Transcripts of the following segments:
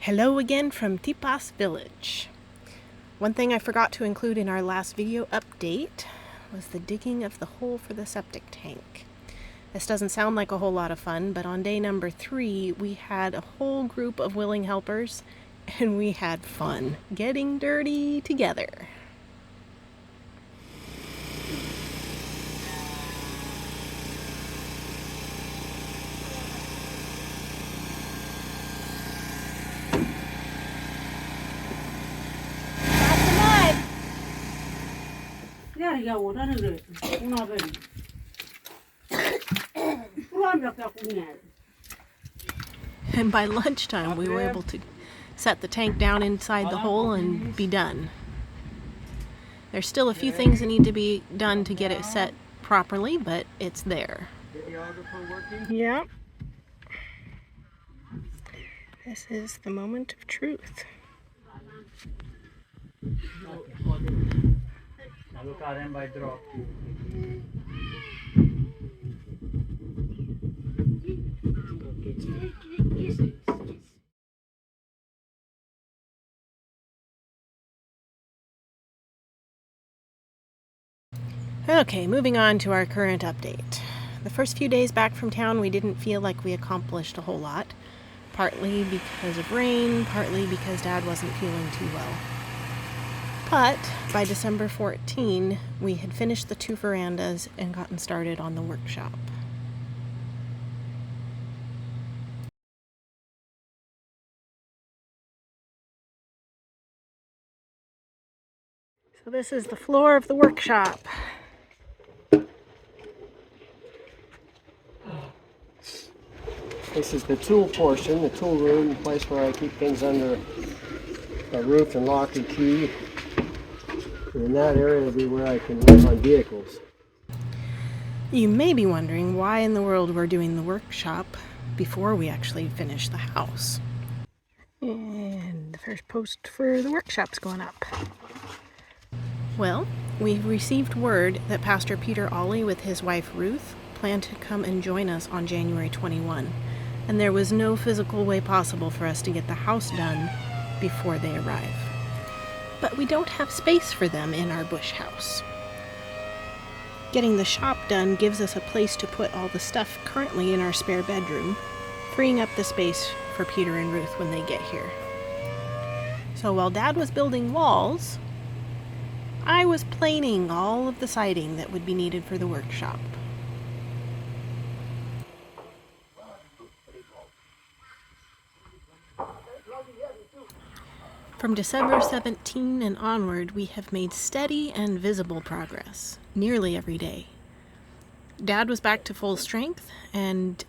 Hello again from Tipas Village. One thing I forgot to include in our last video update was the digging of the hole for the septic tank. This doesn't sound like a whole lot of fun, but on day number 3 we had a whole group of willing helpers and we had fun getting dirty together. And by lunchtime we were able to set the tank down inside the hole and be done. There's still a few things that need to be done to get it set properly, but it's there. Yep. This is the moment of truth. Okay, moving on to our current update. The first few days back from town, we didn't feel like we accomplished a whole lot. Partly because of rain, partly because Dad wasn't feeling too well. But by December 14, we had finished the 2 verandas and gotten started on the workshop. So this is the floor of the workshop. This is the tool portion, the tool room, the place where I keep things under a roof and lock and key. And in that area will be where I can work on vehicles. You may be wondering why in the world we're doing the workshop before we actually finish the house. And the first post for the workshop's going up. Well, we've received word that Pastor Peter Oli with his wife Ruth plan to come and join us on January 21, and there was no physical way possible for us to get the house done before they arrive. But we don't have space for them in our bush house. Getting the shop done gives us a place to put all the stuff currently in our spare bedroom, freeing up the space for Peter and Ruth when they get here. So while Dad was building walls, I was planing all of the siding that would be needed for the workshop. From December 17 and onward, we have made steady and visible progress, nearly every day. Dad was back to full strength, and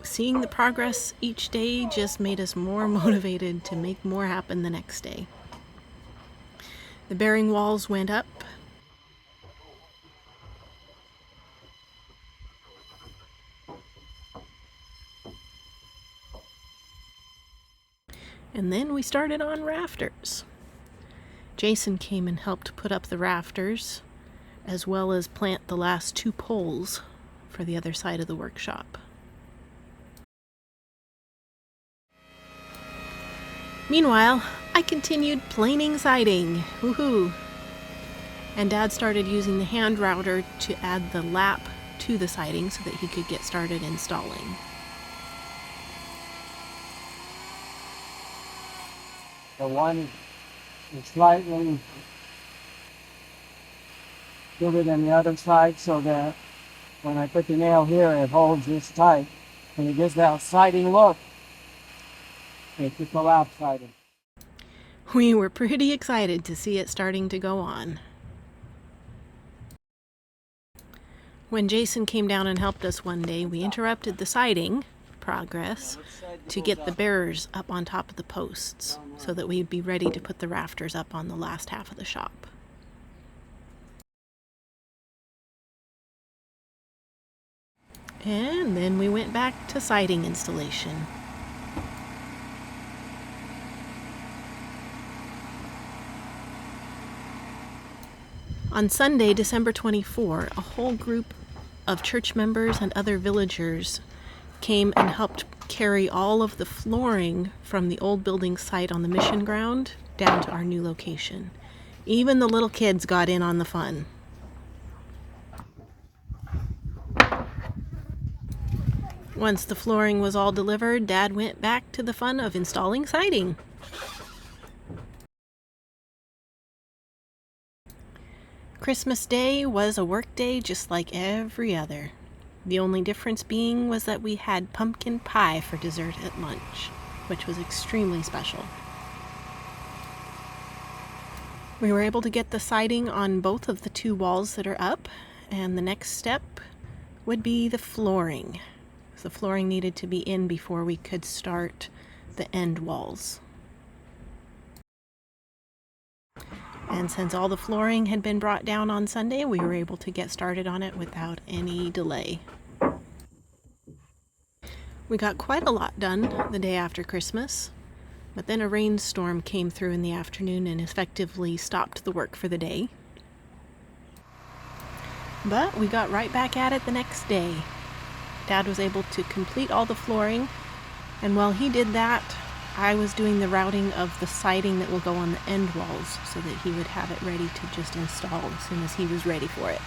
seeing the progress each day just made us more motivated to make more happen the next day. The bearing walls went up. And then we started on rafters. Jason came and helped put up the rafters, as well as plant the last 2 poles for the other side of the workshop. Meanwhile, I continued planing siding. Woohoo! And Dad started using the hand router to add the lap to the siding so that he could get started installing. The one is slightly bigger than the other side so that when I put the nail here, it holds this tight and it gives that siding look. It's just a lap siding. We were pretty excited to see it starting to go on. When Jason came down and helped us one day, we interrupted the siding progress to get the bearers up on top of the posts so that we'd be ready to put the rafters up on the last half of the shop. And then we went back to siding installation. On Sunday, December 24, a whole group of church members and other villagers came and helped carry all of the flooring from the old building site on the mission ground down to our new location. Even the little kids got in on the fun. Once the flooring was all delivered, Dad went back to the fun of installing siding. Christmas Day was a work day just like every other. The only difference being was that we had pumpkin pie for dessert at lunch, which was extremely special. We were able to get the siding on both of the 2 walls that are up, and the next step would be the flooring. The flooring needed to be in before we could start the end walls. And since all the flooring had been brought down on Sunday, we were able to get started on it without any delay. We got quite a lot done the day after Christmas, but then a rainstorm came through in the afternoon and effectively stopped the work for the day. But we got right back at it the next day. Dad was able to complete all the flooring, and while he did that, I was doing the routing of the siding that will go on the end walls so that he would have it ready to just install as soon as he was ready for it.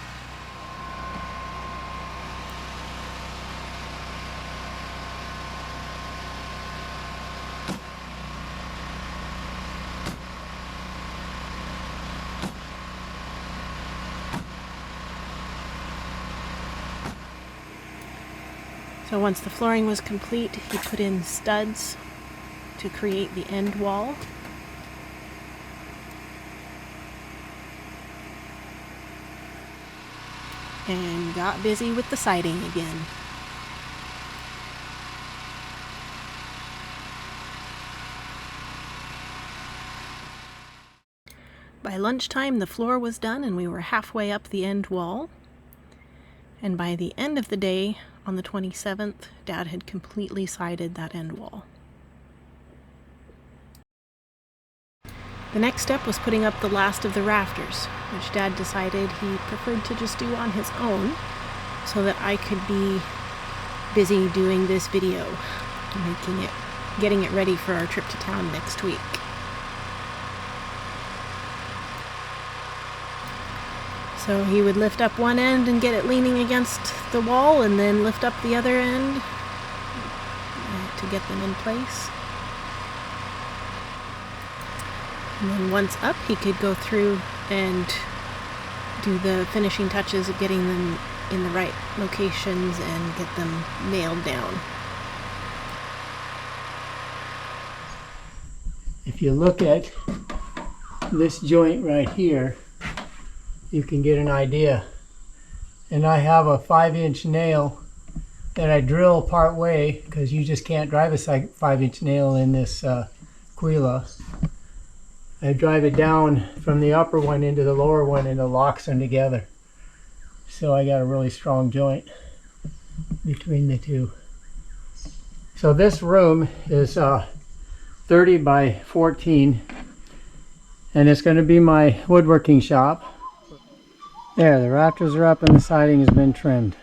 So once the flooring was complete, he put in studs to create the end wall. And got busy with the siding again. By lunchtime, the floor was done and we were halfway up the end wall. And by the end of the day, on the 27th, Dad had completely sided that end wall. The next step was putting up the last of the rafters, which Dad decided he preferred to just do on his own so that I could be busy doing this video, getting it ready for our trip to town next week. So he would lift up one end and get it leaning against the wall, and then lift up the other end to get them in place. And then once up, he could go through and do the finishing touches of getting them in the right locations and get them nailed down. If you look at this joint right here, you can get an idea. And I have a 5-inch nail that I drill part way, because you just can't drive a 5-inch nail in this Quila. I drive it down from the upper one into the lower one and it locks them together. So I got a really strong joint between the two. So this room is 30 by 14, and it's going to be my woodworking shop. There, the rafters are up and the siding has been trimmed.